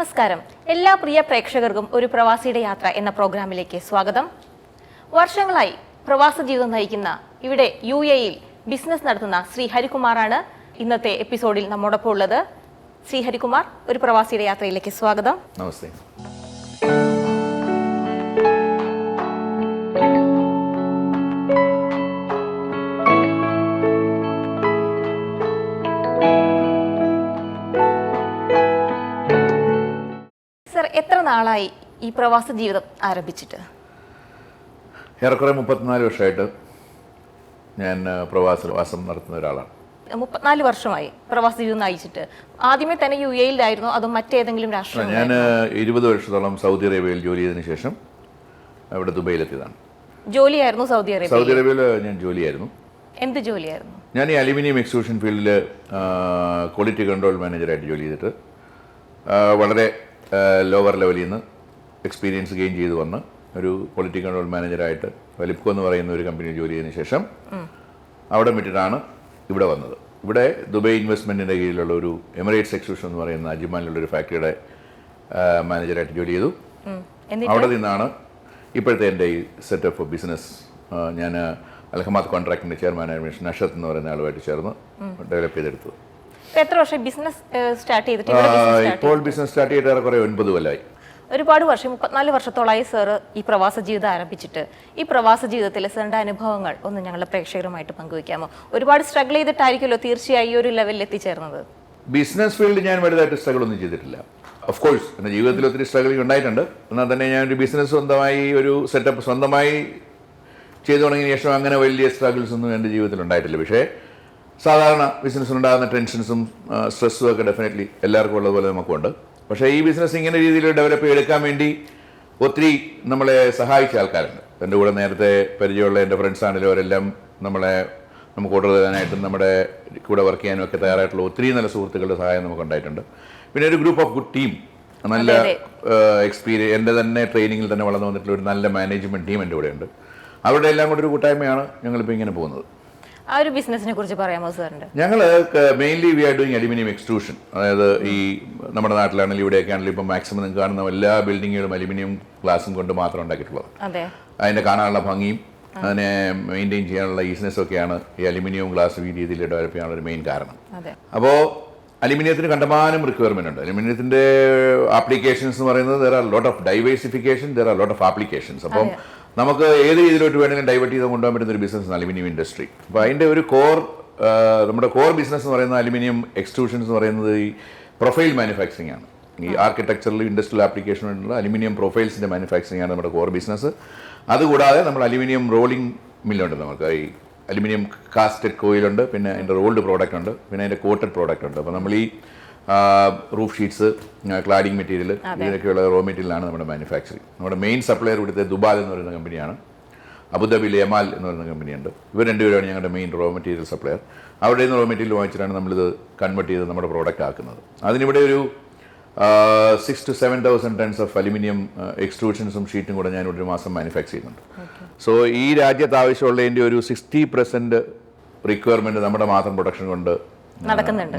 നമസ്കാരം. എല്ലാ പ്രിയ പ്രേക്ഷകർക്കും ഒരു പ്രവാസിയുടെ യാത്ര എന്ന പ്രോഗ്രാമിലേക്ക് സ്വാഗതം. വർഷങ്ങളായി പ്രവാസ ജീവിതം നയിക്കുന്ന ഇവിടെ UAE-യിൽ ബിസിനസ് നടത്തുന്ന ശ്രീ ഹരികുമാറാണ് ഇന്നത്തെ എപ്പിസോഡിൽ നമ്മോടൊപ്പം ഉള്ളത്. ശ്രീ ഹരികുമാർ, ഒരു പ്രവാസിയുടെ യാത്രയിലേക്ക് സ്വാഗതം. നമസ്തേ. സർ, എത്ര നാളായി ഈ പ്രവാസ ജീവിതം ആരംഭിച്ചിട്ട്? ഏറെക്കുറെ 34 വർഷമായിട്ട് ഞാൻ പ്രവാസവാസം നടത്തുന്ന ഒരാളാണ്. 34 വർഷമായി പ്രവാസ ജീവിതം നയിച്ചിട്ട്. ആദ്യമേ തന്നെ UAE-യിലായിരുന്നോ അതോ മറ്റേതെങ്കിലും രാഷ്ട്രം? ഞാൻ 20 വർഷത്തോളം സൗദി അറേബ്യയിൽ ജോലി ചെയ്തതിനു ശേഷം ഇവിടെ ദുബൈയിലെത്തിയതാണ്. ജോലിയായിരുന്നു സൗദി അറേബ്യയിൽ ഞാൻ ജോലിയായിരുന്നു. എന്ത് ജോലിയായിരുന്നു? ഞാൻ ഈ അലുമിനിയം എക്സ്ട്രൂഷൻ ഫീൽഡിൽ ക്വാളിറ്റി കൺട്രോൾ മാനേജറായിട്ട് ജോലി ചെയ്തിട്ട് വളരെ ലോവർ ലെവലിൽ നിന്ന് എക്സ്പീരിയൻസ് ഗെയിൻ ചെയ്ത് വന്ന് ഒരു ക്വാളിറ്റി കൺട്രോൾ മാനേജറായിട്ട് വലിപ്കോ എന്ന് പറയുന്ന ഒരു കമ്പനിയിൽ ജോലി ചെയ്തതിന് ശേഷം അവിടെ വിട്ടിട്ടാണ് ഇവിടെ വന്നത്. ഇവിടെ ദുബായ് ഇൻവെസ്റ്റ്മെൻറ്റിൻ്റെ കീഴിലുള്ള ഒരു എമിറേറ്റ്സ് എക്സ്ട്രൂഷൻ എന്ന് പറയുന്ന അജ്മാനിലുള്ള ഒരു ഫാക്ടറിയുടെ മാനേജറായിട്ട് ജോലി ചെയ്തു. അവിടെ നിന്നാണ് ഇപ്പോഴത്തെ എൻ്റെ ഈ സെറ്റപ്പ് ഓഫ് ബിസിനസ് ഞാൻ അൽഹമാദ് കോൺട്രാക്ടിൻ്റെ ചെയർമാനായ നഷത്ത് എന്ന് പറയുന്ന ആളുമായിട്ട് ചേർന്ന് ഡെവലപ്പ് ചെയ്തെടുത്തത്. എത്ര വർഷം ബിസിനസ് സ്റ്റാർട്ട് ചെയ്തിട്ട്? ഇപ്പോൾ ബിസിനസ് സ്റ്റാർട്ട് ചെയ്തിട്ട് ഏറെക്കുറെ 9 കൊല്ലമായി. ഒരുപാട് വർഷം, 34 വർഷത്തോളമായി സർ ഈ പ്രവാസ ജീവിതം ആരംഭിച്ചിട്ട്. ഈ പ്രവാസ ജീവിതത്തിലെ സാറിൻ്റെ അനുഭവങ്ങൾ ഒന്ന് ഞങ്ങളുടെ പ്രേക്ഷകരുമായിട്ട് പങ്കുവയ്ക്കാമോ? ഒരുപാട് സ്ട്രഗിൾ ചെയ്തിട്ടായിരിക്കുമല്ലോ തീർച്ചയായും ഈ ഒരു ലെവലിൽ എത്തിച്ചേർന്നത്. ബിസിനസ് ഫീൽഡ് ഞാൻ വലുതായിട്ട് സ്ട്രഗിൾ ഒന്നും ചെയ്തിട്ടില്ല. ഓഫ് കോഴ്സ് എൻ്റെ ജീവിതത്തിൽ ഒത്തിരി സ്ട്രഗിളിംഗ് ഉണ്ടായിട്ടുണ്ട്. എന്നാൽ തന്നെ ഞാനൊരു ബിസിനസ് സ്വന്തമായി ഒരു സെറ്റപ്പ് സ്വന്തമായി ചെയ്തു തുടങ്ങിയ ശേഷം അങ്ങനെ വലിയ സ്ട്രഗിൾസ് ഒന്നും എൻ്റെ ജീവിതത്തിൽ ഉണ്ടായിട്ടില്ല. പക്ഷേ സാധാരണ ബിസിനസ്സിനുണ്ടാകുന്ന ടെൻഷൻസും സ്ട്രെസ്സും ഒക്കെ ഡെഫിനറ്റ്ലി എല്ലാവർക്കും ഉള്ളതുപോലെ നമുക്കുണ്ട്. പക്ഷേ ഈ ബിസിനസ് ഇങ്ങനെ രീതിയിൽ ഡെവലപ്പ് ചെയ്തെടുക്കാൻ വേണ്ടി ഒത്തിരി നമ്മളെ സഹായിച്ച ആൾക്കാരുണ്ട്. എൻ്റെ കൂടെ നേരത്തെ പരിചയമുള്ള എൻ്റെ ഫ്രണ്ട്സ് ആണെങ്കിലും അവരെല്ലാം നമുക്ക് ഓർഡർ തരാനായിട്ടും നമ്മുടെ കൂടെ വർക്ക് ചെയ്യാനും ഒക്കെ തയ്യാറായിട്ടുള്ള ഒത്തിരി നല്ല സുഹൃത്തുക്കളുടെ സഹായം നമുക്കുണ്ടായിട്ടുണ്ട്. പിന്നെ ഒരു ഗ്രൂപ്പ് ഓഫ് ഗുഡ് ടീം, നല്ല എക്സ്പീരിയൻസ്, എൻ്റെ തന്നെ ട്രെയിനിങ്ങിൽ തന്നെ വളർന്നു വന്നിട്ടുള്ള ഒരു നല്ല മാനേജ്മെൻറ്റ് ടീം എൻ്റെ കൂടെയുണ്ട്. അവരുടെ എല്ലാം കൂടെ ഒരു കൂട്ടായ്മയാണ് ഞങ്ങളിപ്പോൾ ഇങ്ങനെ പോകുന്നത്. ആ ഒരു ബിസിനസിനെ കുറിച്ച് പറയാമോ സാറിൻ്റെ? ഞങ്ങൾ mainly we are doing aluminium extrusion. അതായത് ഈ നമ്മുടെ നാട്ടിലാണെങ്കിലും ഇവിടെയൊക്കെ ആണെങ്കിലും ഇപ്പം മാക്സിമം നിങ്ങൾക്ക് കാണുന്ന എല്ലാ ബിൽഡിങ്ങുകളും അലുമിനിയം ഗ്ലാസും കൊണ്ട് മാത്രം ഉണ്ടാക്കിയിട്ടുള്ളത്. അതിൻ്റെ കാണാനുള്ള ഭംഗിയും അതിനെ മെയിൻറ്റെയിൻ ചെയ്യാനുള്ള ഈസിനെസ്സും ഒക്കെയാണ് ഈ അലുമിനിയം ഗ്ലാസ് ഈ രീതിയിൽ ഡെവലപ്പ് ചെയ്യാനുള്ള ഒരു മെയിൻ കാരണം. അപ്പോൾ അലുമിനിയത്തിന് കണ്ടമാനം റിക്വയർമെൻ്റ് ഉണ്ട്. അലുമിനിയത്തിൻ്റെ ആപ്ലിക്കേഷൻസ് എന്ന് പറയുന്നത് there are lot of diversification, there are lot of applications. അപ്പം നമുക്ക് ഏത് രീതിയിലോട്ട് വേണമെങ്കിലും ഡൈവേർട്ട് ചെയ്ത് കൊണ്ടുപോകാൻ പറ്റുന്ന ഒരു ബിസിനസ് അലുമിനിയം ഇൻഡസ്ട്രി. അപ്പോൾ അതിൻ്റെ ഒരു നമ്മുടെ കോർ ബിസിനസ് എന്ന് പറയുന്ന അലുമിനിയം എക്സ്ട്രൂഷൻസ് എന്ന് പറയുന്നത് ഈ പ്രൊഫൈൽ മാനുഫാക്ചറിങ് ആണ്. ഈ ആർക്കിടെക്ചറൽ ഇൻഡസ്ട്രിയൽ ആപ്ലിക്കേഷനുള്ള അലുമിനിയം പ്രൊഫൈൽസിൻ്റെ മാനുഫാക്ചറിങ് ആണ് നമ്മുടെ കോർ ബിസിനസ്. അതുകൂടാതെ നമ്മൾ അലുമിനിയം റോളിംഗ് മില്ലുണ്ട്. നമുക്ക് ഈ അലുമിനിയം കാസ്റ്റഡ് കോയിലുണ്ട്, പിന്നെ അതിൻ്റെ റോൾഡ് പ്രോഡക്റ്റ് ഉണ്ട്, പിന്നെ അതിൻ്റെ കോട്ടഡ് പ്രോഡക്റ്റ് ഉണ്ട്. അപ്പോൾ നമ്മൾ ഈ റൂഫ് ഷീറ്റ്സ്, ക്ലാഡിംഗ് മെറ്റീരിയൽ, ഇതിനൊക്കെയുള്ള റോ മെറ്റീരിയലാണ് നമ്മുടെ മാനുഫാക്ചറിങ്. നമ്മുടെ മെയിൻ സപ്ലയർ ഇവിടുത്തെ ദുബാൽ എന്ന് പറയുന്ന കമ്പനിയാണ്. അബുദാബിയിലെ എമാൽ എന്ന് പറയുന്ന കമ്പനിയുണ്ട്. ഇവർ രണ്ടുപേരാണ് ഞങ്ങളുടെ മെയിൻ റോ മെറ്റീരിയൽ സപ്ലയർ. അവിടെ നിന്ന് റോ മെറ്റീരിയൽ വാങ്ങിച്ചിട്ടാണ് നമ്മളിത് കൺവേർട്ട് ചെയ്ത് നമ്മുടെ പ്രോഡക്റ്റ് ആക്കുന്നത്. അതിനിവിടെ ഒരു 6,000 to 7,000 ടൺസ് ഓഫ് അലുമിനിയം എക്സ്ട്രൂഷൻസും ഷീറ്റും കൂടെ ഞാൻ ഒരു മാസം മാനുഫാക്ചർ ചെയ്യുന്നുണ്ട്. സോ ഈ രാജ്യത്ത് ആവശ്യമുള്ളതിൻ്റെ ഒരു 60% റിക്വയർമെൻറ്റ് നമ്മുടെ മാത്രം പ്രൊഡക്ഷൻ കൊണ്ട്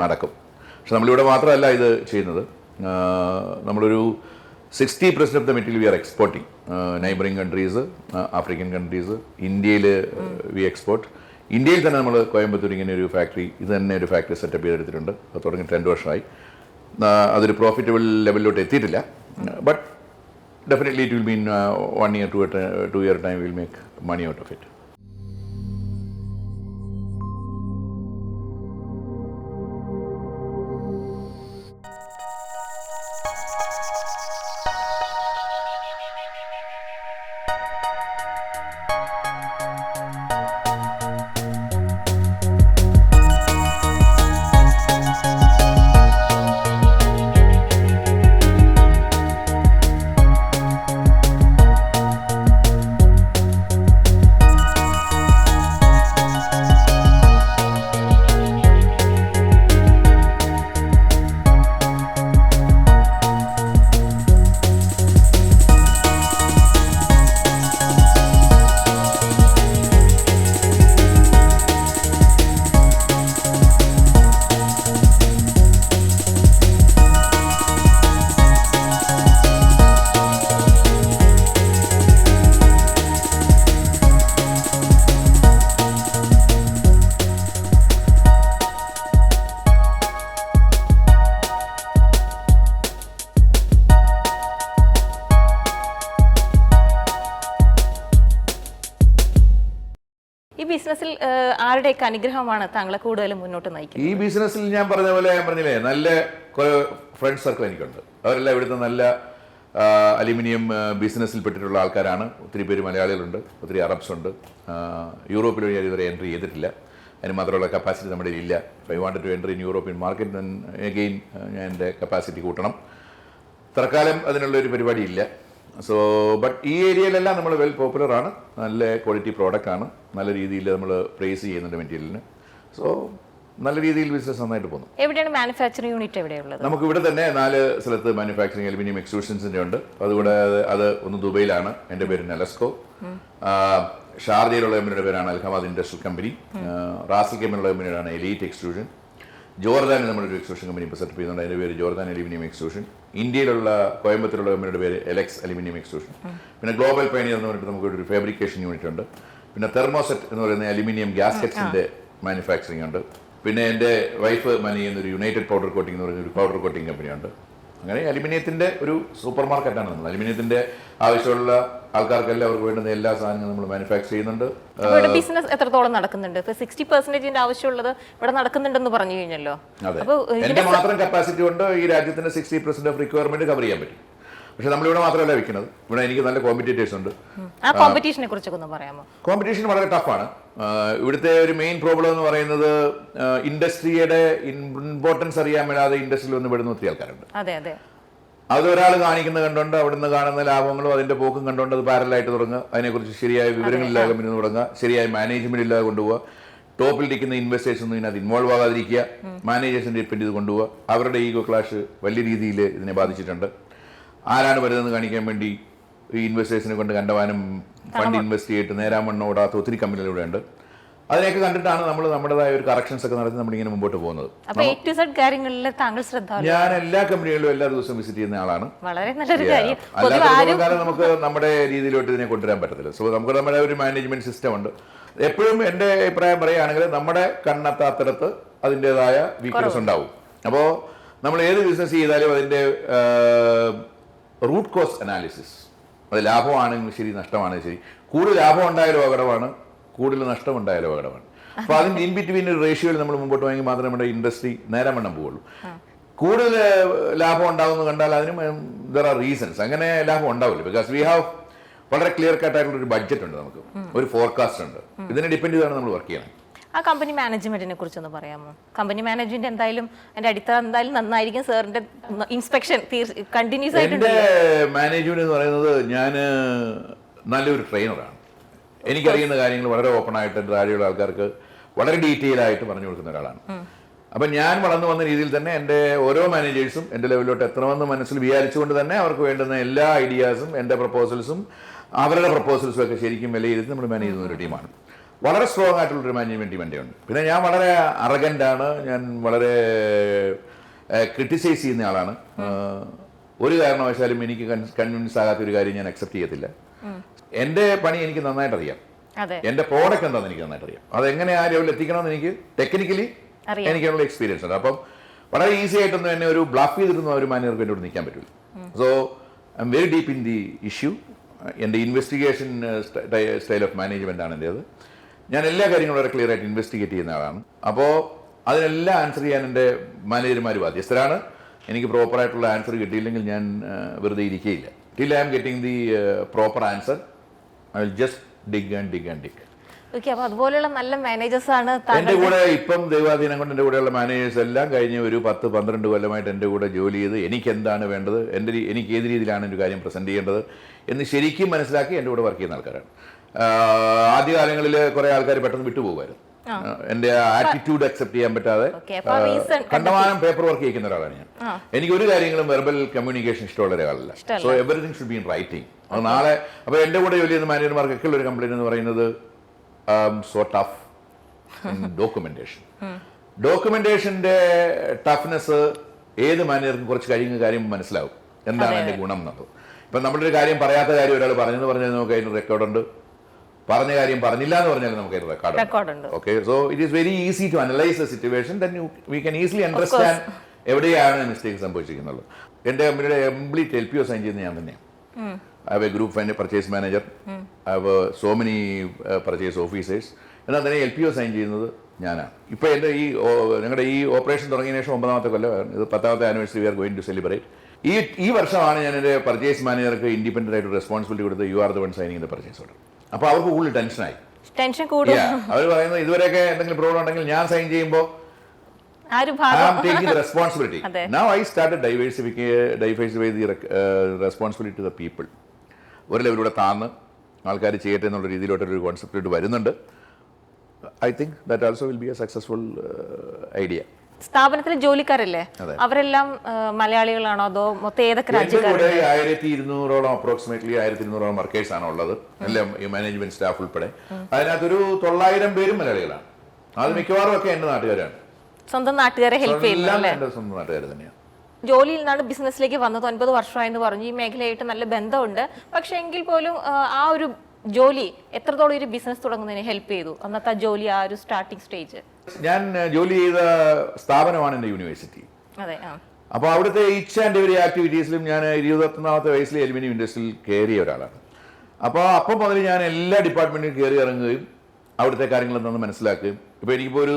നടക്കും. പക്ഷെ നമ്മളിവിടെ മാത്രമല്ല ഇത് ചെയ്യുന്നത്. നമ്മളൊരു 60% of the material we are exporting. Neighbouring countries, African countries, ഇന്ത്യയിൽ വി എക്സ്പോർട്ട്. ഇന്ത്യയിൽ തന്നെ നമ്മൾ കോയമ്പത്തൂർ ഇങ്ങനെ ഒരു ഫാക്ടറി, ഇത് തന്നെ ഒരു ഫാക്ടറി സെറ്റപ്പ് ചെയ്തെടുത്തിട്ടുണ്ട്. അത് തുടങ്ങിയിട്ട് 2 വർഷമായി. അതൊരു പ്രോഫിറ്റബിൾ ലെവലിലോട്ട് എത്തിയിട്ടില്ല. But definitely it will be in 1 year, 2 year time will make money out of it. ബിസിനസ്സിൽ ആരുടെയൊക്കെ അനുഗ്രഹമാണ് താങ്കളെ കൂടുതലും മുന്നോട്ട് നയിക്കുന്നത്? ഈ ബിസിനസ്സിൽ ഞാൻ പറഞ്ഞില്ലേ നല്ല കുറെ ഫ്രണ്ട് സർക്കിൾ എനിക്കുണ്ട്. അവരെല്ലാം ഇവിടുത്തെ നല്ല അലുമിനിയം ബിസിനസ്സിൽ പെട്ടിട്ടുള്ള ആൾക്കാരാണ്. ഒത്തിരി പേര് മലയാളികളുണ്ട്, ഒത്തിരി അറബ്സ് ഉണ്ട്. യൂറോപ്പിൽ ഞാൻ ഇതുവരെ എൻട്രി ചെയ്തിട്ടില്ല, അതിന് മാത്രമുള്ള കപ്പാസിറ്റി നമ്മുടെ ഇല്ല. I wanted to entry in European market. Again ഞാൻ എൻ്റെ കപ്പാസിറ്റി കൂട്ടണം. തൽക്കാലം അതിനുള്ളൊരു പരിപാടി ഇല്ല. സോ ബട്ട് ഈ ഏരിയയിലെല്ലാം നമ്മൾ വെൽ പോപ്പുലറാണ്. നല്ല ക്വാളിറ്റി പ്രോഡക്റ്റ് ആണ്. നല്ല രീതിയിൽ നമ്മൾ പ്രൈസ് ചെയ്യുന്നുണ്ട് മെറ്റീരിയലിന്. സോ നല്ല രീതിയിൽ ബിസിനസ് നന്നായിട്ട് പോകുന്നു. എവിടെയാണ് മാനുഫാക്ചറിംഗ് യൂണിറ്റ് എവിടെയുള്ളത്? നമുക്ക് ഇവിടെ തന്നെ 4 സ്ഥലത്ത് മാനുഫാക്ചറിംഗ് അലുമിനിയം എക്സ്ട്രൂഷൻസിൻ്റെ ഉണ്ട്. അതുകൂടെ അത് ഒന്ന് ദുബൈയിലാണ്, എൻ്റെ പേര് നെലസ്കോ. ഷാർജയിലുള്ള കമ്പനിയുടെ പേരാണ് അൽഹമാദ് ഇൻഡസ്ട്രിയൽ കമ്പനി. റാസൽ കമ്പനിയുള്ള കമ്പനിയാണ് എലീറ്റ് എക്സ്ട്രൂഷൻ. ജോർദാനിൽ നമ്മളൊരു എക്സ്ട്രൂഷൻ കമ്പനി ഇപ്പോൾ സെറ്റ് ചെയ്യുന്നുണ്ട്, അതിൻ്റെ പേര് ജോർദാൻ അലുമിനിയം എക്സ്ട്രൂഷൻ. ഇന്ത്യയിലുള്ള കോയമ്പത്തൂരുള്ള കമ്പനിയുടെ പേര് എലക്സ് അലുമിനിയം എക്സ്ട്രൂഷൻ. പിന്നെ ഗ്ലോബൽ പയനിയർ എന്ന് പറഞ്ഞിട്ട് നമുക്ക് ഒരു ഫാബ്രിക്കേഷൻ യൂണിറ്റ് ഉണ്ട്. പിന്നെ തെർമോസെറ്റ് എന്ന് പറയുന്ന അലുമിനിയം ഗ്യാസ്കറ്റ്സിൻ്റെ മാനുഫാക്ചറിംഗ് ഉണ്ട്. പിന്നെ എൻ്റെ വൈഫ് മാനേജ് ചെയ്യുന്ന ഒരു യുണൈറ്റഡ് പൗഡർ കോട്ടിംഗ് എന്ന് പറയുന്ന ഒരു പൗഡർ കോട്ടിംഗ് കമ്പനിയുണ്ട്. അങ്ങനെ അലുമിനിയത്തിൻ്റെ ഒരു സൂപ്പർ മാർക്കറ്റാണ് നമ്മൾ. അലുമിനിയത്തിൻ്റെ ആവശ്യമുള്ള ആൾക്കാർക്കെല്ലാം അവർക്ക് വേണ്ടുന്ന എല്ലാ സാധനങ്ങളും നമ്മൾ മാനുഫാക്ചർ ചെയ്യുന്നുണ്ട്. ബിസിനസ് എത്രത്തോളം നടക്കുന്നുണ്ട്? 60% ആവശ്യമുള്ളത് ഇവിടെ നടക്കുന്നുണ്ടെന്ന് പറഞ്ഞു കഴിഞ്ഞല്ലോ. എൻ്റെ മാത്രം കപ്പാസിറ്റി കൊണ്ട് ഈ രാജ്യത്തിന്റെ 60% ഓഫ് റിക്വയർമെന്റ് കവർ ചെയ്യാൻ പറ്റും. പക്ഷെ നമ്മളിവിടെ മാത്രമല്ല വിൽക്കുന്നത്, ഇവിടെ എനിക്ക് നല്ല കോമ്പറ്റീറ്റേഴ്സ് ഉണ്ട്. ആ കോമ്പറ്റീഷനെ കുറിച്ചൊക്കെ ഒന്ന് പറയാമോ? കോമ്പറ്റീഷൻ വളരെ ടഫാണ്. ഇവിടുത്തെ ഒരു മെയിൻ പ്രോബ്ലം എന്ന് പറയുന്നത് ഇൻഡസ്ട്രിയുടെ ഇമ്പോർട്ടൻസ് അറിയാൻ മേലാതെ ഇൻഡസ്ട്രിയിൽ വന്ന് വിടുന്ന ഒത്തിരി ആൾക്കാരുണ്ട്. അത് ഒരാൾ കാണിക്കുന്നത് കണ്ടുകൊണ്ട് അവിടുന്ന് കാണുന്ന ലാഭങ്ങളും അതിന്റെ പോക്കും കണ്ടുകൊണ്ട് അത് പാരലായിട്ട് തുടങ്ങുക. അതിനെക്കുറിച്ച് ശരിയായ വിവരങ്ങളില്ലാതെ കമ്പനി തുടങ്ങുക, ശരിയായ മാനേജ്മെന്റ് ഇല്ലാതെ കൊണ്ടുപോകുക, ടോപ്പിലിരിക്കുന്ന ഇൻവെസ്റ്റേഴ്സ് ഒന്നും ഇതിനകത്ത് ഇൻവോൾവ് ആകാതിരിക്കുക, മാനേജേഴ്സിന്റെ ഡിപ്പെൻഡ് ചെയ്ത് കൊണ്ടുപോകുക. അവരുടെ ഈഗോ ക്ലാഷ് വലിയ രീതിയിൽ ഇതിനെ ബാധിച്ചിട്ടുണ്ട്. ആരാണ് വരുന്നതെന്ന് കാണിക്കാൻ വേണ്ടി ഈ ഇൻവെസ്റ്റേഴ്സിനെ കൊണ്ട് കണ്ടവാനും ഫണ്ട് ഇൻവെസ്റ്റ് ചെയ്തിട്ട് നേരാമണ്ണം ഓടാത്ത ഒത്തിരി കമ്പനികളിവിടെ ഉണ്ട്. അതിനെയൊക്കെ കണ്ടിട്ടാണ് നമ്മൾ നമ്മുടേതായ ഒരു കറക്ഷൻസ് ഒക്കെ നടത്തി നമ്മളിങ്ങനെ മുമ്പോട്ട് പോകുന്നത്. ഞാൻ എല്ലാ കമ്പനികളിലും എല്ലാ ദിവസവും വിസിറ്റ് ചെയ്യുന്ന ആളാണ്. അല്ലാത്ത നമുക്ക് നമ്മുടെ രീതിയിലോട്ട് ഇതിനെ കൊണ്ടുവരാൻ പറ്റത്തില്ല. സോ നമുക്ക് നമ്മുടെ ഒരു മാനേജ്മെന്റ് സിസ്റ്റം ഉണ്ട്. എപ്പോഴും എൻ്റെ അഭിപ്രായം പറയുകയാണെങ്കിൽ നമ്മുടെ കണ്ണെത്താത്തിടത്ത് അതിൻ്റെതായ വീക്ക്നെസ് ഉണ്ടാവും. അപ്പോൾ നമ്മൾ ഏത് ബിസിനസ് ചെയ്താലും അതിൻ്റെ റൂട്ട് കോസ് അനാലിസിസ്, അത് ലാഭമാണെങ്കിലും ശരി നഷ്ടമാണെങ്കിലും ശരി, കൂടുതൽ ലാഭം ഉണ്ടായാലും അപകടമാണ്, കൂടുതൽ നഷ്ടമുണ്ടായാലും അപകടമാണ്. അപ്പോൾ അതിൻ്റെ ഇൻ ബിറ്റ്വീൻ ഒരു റേഷ്യോയിൽ നമ്മൾ മുമ്പോട്ട് പോയെങ്കിൽ മാത്രമേ നമ്മുടെ ഇൻഡസ്ട്രി നേരമണ്ണം പോവുള്ളൂ. കൂടുതൽ ലാഭം ഉണ്ടാകുമെന്ന് കണ്ടാൽ അതിനും ദർ ആർ റീസൺസ്. അങ്ങനെ ലാഭം ഉണ്ടാവില്ല. ബിക്കോസ് വി ഹാവ് വളരെ ക്ലിയർ കട്ട് ആയിട്ടുള്ള ഒരു ബഡ്ജറ്റ് ഉണ്ട്, നമുക്ക് ഒരു ഫോർകാസ്റ്റ് ഉണ്ട്. ഇതിനെ ഡിപ്പെൻഡ് ചെയ്താണ് നമ്മൾ വർക്ക് ചെയ്യണം. ആ കമ്പനി മാനേജ്മെന്റിനെ കുറിച്ചൊന്ന് പറയാമോ? കമ്പനി മാനേജ്മെന്റ് എന്തായാലും അതിന്റെ അടിത്തറ എന്തായാലും നന്നായിരിക്കും. സാറിന്റെ ഇൻസ്പെക്ഷൻ കണ്ടിന്യൂസ് ആയിട്ടുണ്ട്. മാനേജ്മെന്റ് എന്ന് പറയുന്നത് ഞാൻ നല്ലൊരു ട്രെയിനറാണ്. എനിക്കറിയുന്ന കാര്യങ്ങൾ വളരെ ഓപ്പൺ ആയിട്ട് എൻ്റെ താഴെയുള്ള ആൾക്കാർക്ക് വളരെ ഡീറ്റെയിൽ ആയിട്ട് പറഞ്ഞു കൊടുക്കുന്ന ഒരാളാണ്. അപ്പം ഞാൻ വളർന്നു വന്ന രീതിയിൽ തന്നെ എൻ്റെ ഓരോ മാനേജേഴ്സും എൻ്റെ ലെവലിലോട്ട് എത്തണമെന്ന് മനസ്സിൽ വിചാരിച്ചുകൊണ്ട് തന്നെ അവർക്ക് വേണ്ടുന്ന എല്ലാ ഐഡിയാസും എൻ്റെ പ്രപ്പോസൽസും അവരുടെ പ്രപ്പോസൽസും ഒക്കെ ശരിക്കും വിലയിരുത്തി നമ്മൾ മാനേജ് ചെയ്യുന്ന ഒരു ടീമാണ്. വളരെ സ്ട്രോങ് ആയിട്ടുള്ളൊരു മാനേജ്മെന്റ് ടീം എൻ്റെ ഉണ്ട്. പിന്നെ ഞാൻ വളരെ അറഗൻ്റാണ്, ഞാൻ വളരെ ക്രിട്ടിസൈസ് ചെയ്യുന്ന ആളാണ്. ഒരു കാരണവശാലും എനിക്ക് കൺവിൻസ് ആകാത്ത ഒരു കാര്യം ഞാൻ അക്സെപ്റ്റ് ചെയ്യത്തില്ല. എൻ്റെ പണി എനിക്ക് നന്നായിട്ട് അറിയാം, എൻ്റെ പ്രോഡക്റ്റ് എന്താണെന്ന് എനിക്ക് നന്നായിട്ട് അറിയാം. അതെങ്ങനെ ആ ലെവലിൽ എത്തിക്കണമെന്ന് എനിക്ക് ടെക്നിക്കലി എനിക്കുള്ള എക്സ്പീരിയൻസ് ഉണ്ട്. അപ്പം വളരെ ഈസി ആയിട്ടൊന്നും എന്നെ ഒരു ബ്ലഫ് ചെയ്തിട്ടൊന്നും ഒരു മാനേജർക്ക് എന്നോട് നിൽക്കാൻ പറ്റില്ല. So I am very deep in the issue. എൻ്റെ ഇൻവെസ്റ്റിഗേഷൻ സ്റ്റൈൽ ഓഫ് മാനേജ്മെൻ്റ് ആണ് എൻ്റേത്. ഞാൻ എല്ലാ കാര്യങ്ങളും വളരെ ക്ലിയർ ആയിട്ട് ഇൻവെസ്റ്റിഗേറ്റ് ചെയ്യുന്ന ആളാണ്. അപ്പോൾ അതിനെല്ലാം ആൻസർ ചെയ്യാൻ എൻ്റെ മാനേജർമാർ ബാധ്യസ്ഥരാണ്. എനിക്ക് പ്രോപ്പറായിട്ടുള്ള ആൻസർ കിട്ടിയില്ലെങ്കിൽ ഞാൻ വെറുതെ ഇരിക്കുകയില്ല. Till I am getting the proper answer I will just dig and dig and dig. അതുപോലെയുള്ള നല്ല മാനേജേഴ്സ് ആണ് എൻ്റെ കൂടെ ഇപ്പം ദൈവാധീനം കൊണ്ട് എൻ്റെ കൂടെയുള്ള മാനേജേഴ്സ് എല്ലാം കഴിഞ്ഞ ഒരു 10-12 കൊല്ലമായിട്ട് എൻ്റെ കൂടെ ജോലി ചെയ്ത് എനിക്ക് എന്താണ് വേണ്ടത്, എനിക്ക് ഏത് രീതിയിലാണ് ഒരു കാര്യം പ്രസന്റ് ചെയ്യേണ്ടത് എന്ന് ശരിക്കും മനസ്സിലാക്കി എൻ്റെ കൂടെ വർക്ക് ചെയ്യുന്ന ആൾക്കാരാണ്. ആദ്യകാലങ്ങളിൽ കുറെ ആൾക്കാർ പെട്ടെന്ന് വിട്ടുപോകുമായിരുന്നു. എന്റെ ആറ്റിറ്റ്യൂഡ് അക്സെപ്റ്റ് ചെയ്യാൻ പറ്റാതെ കണ്ടമാനം പേപ്പർ വർക്ക് ചെയ്യിക്കുന്ന ഒരാളാണ് ഞാൻ. എനിക്ക് ഒരു കാര്യങ്ങളും വെർബൽ കമ്മ്യൂണിക്കേഷൻ ഇഷ്ടമുള്ള ഒരാളല്ല. So everything should be in writing. അത് നാളെ അപ്പോൾ എൻ്റെ കൂടെ ജോലി ചെയ്യുന്ന മാനേജർമാർക്കൊക്കെ ഉള്ള ഒരു കംപ്ലൈന്റ് എന്ന് പറയുന്നത് സോ ടഫ് ഡോക്യുമെന്റേഷൻ. ഡോക്യുമെന്റേഷന്റെ ടഫ്നെസ് ഏത് മാനേജർക്കും കുറച്ച് കഴിയുന്ന കാര്യം മനസ്സിലാവും എന്താണ് എൻ്റെ ഗുണം എന്നുള്ളത്. ഇപ്പം നമ്മളൊരു കാര്യം പറയാത്ത കാര്യം ഒരാൾ പറഞ്ഞെന്ന് പറഞ്ഞാൽ നമുക്ക് അതിന് റെക്കോർഡുണ്ട്, പറഞ്ഞ കാര്യം പറഞ്ഞില്ല എന്ന് പറഞ്ഞാൽ നമുക്ക് അതിന് റെക്കോർഡുണ്ട്. Okay, so it is very easy to analyse the situation, then we can easily understand എവിടെയാണ് മിസ്റ്റേക്ക് സംഭവിച്ചിരിക്കുന്നത്. എൻ്റെ കമ്പനിയുടെ കംപ്ലീറ്റ് LPO സൈൻ ചെയ്യുന്നത് ഞാൻ തന്നെയാണ്. I have a group purchase manager, have so many purchase officers. എന്നാൽ തന്നെ LPO സൈൻ ചെയ്യുന്നത് ഞാനാണ്. ഇപ്പോൾ എൻ്റെ ഞങ്ങളുടെ ഈ ഓപ്പറേഷൻ തുടങ്ങിയതിനു ശേഷം 9ാമത്തെ കൊല്ലം, ഇത് 10ാമത്തെ anniversary we are going to celebrate. ഈ വർഷമാണ് ഞാൻ എൻ്റെ പർച്ചേസ് മാനേജർക്ക് ഇൻഡിപെൻഡൻ്റ് ആയിട്ട് റെസ്പോൺസിബിലിറ്റി കൊടുത്ത് you are the one signing the purchase order. അപ്പോൾ അവർക്ക് കൂടുതൽ ടെൻഷനായി. ടെൻഷൻ കൂടും. അവർ പറയുന്നത് ഇതുവരെയൊക്കെ എന്തെങ്കിലും പ്രോബ്ലം ഉണ്ടെങ്കിൽ ഞാൻ സൈൻ ചെയ്യുമ്പോൾ I am taking the responsibility. Now I started diversify the responsibility to the people. ഒരു ലെവലിലൂടെ താന്ന് ആൾക്കാർ ചെയ്യട്ടെ എന്നുള്ള രീതിയിലോട്ടൊരു കോൺസെപ്റ്റ് വരുന്നുണ്ട്. I think that also will be A successful idea. സ്ഥാപനത്തിലെ ജോലിക്കാരല്ലേ അവരെല്ലാം മലയാളികളാണോ അതോ മൊത്തം ഏതൊക്കെ രാജ്യക്കാരാണ്? 1200ഓളം അപ്രോക്സിമേറ്റ്ലി 1200ഓളം വർക്കേഴ്സ് ആണ് ഉള്ളത്, എല്ലാം മാനേജ്മെന്റ് സ്റ്റാഫ് ഉൾപ്പെടെ. അതിനകത്തൊരു 900 പേരും മലയാളികളാണ്. അത് മിക്കവാറും ഒക്കെ എന്റെ നാട്ടുകാരാണ്. സ്വന്തം നാട്ടുകാരെ ഹെൽപ്പ് ചെയ്യുന്നു. എന്റെ സ്വന്തം നാട്ടുകാർ തന്നെയാണ്. ജോലിയിൽ നിന്നാണ് ബിസിനസ്സിലേക്ക് വന്നത്. 9 വർഷമായെന്ന് പറഞ്ഞു. ഈ മേഖലയായിട്ട് നല്ല ബന്ധമുണ്ട്. പക്ഷെ എങ്കിൽ പോലും ആ ഒരു ജോലി എത്രത്തോളം ഒരു ബിസിനസ് തുടങ്ങുന്നതിന് ഹെൽപ്പ് ചെയ്തു? അന്നത്തെ ജോലി, ആ ഒരു സ്റ്റാർട്ടിംഗ് സ്റ്റേജ്. ഞാൻ ജോലി ചെയ്ത സ്ഥാപനമാണ് എൻ്റെ യൂണിവേഴ്സിറ്റി. അതെ. അപ്പോൾ അവിടുത്തെ ഈച്ച് ആൻഡ് എവരി ആക്ടിവിറ്റീസിലും ഞാൻ 21ാമത്തെ വയസ്സിൽ അലുമിനിയം ഇൻഡസ്ട്രിയിൽ കയറിയ ഒരാളാണ്. അപ്പം മുതൽ ഞാൻ എല്ലാ ഡിപ്പാർട്ട്മെന്റിലും കയറി ഇറങ്ങുകയും അവിടുത്തെ കാര്യങ്ങൾ എന്താണെന്ന് മനസ്സിലാക്കുകയും. ഇപ്പോൾ എനിക്കിപ്പോൾ ഒരു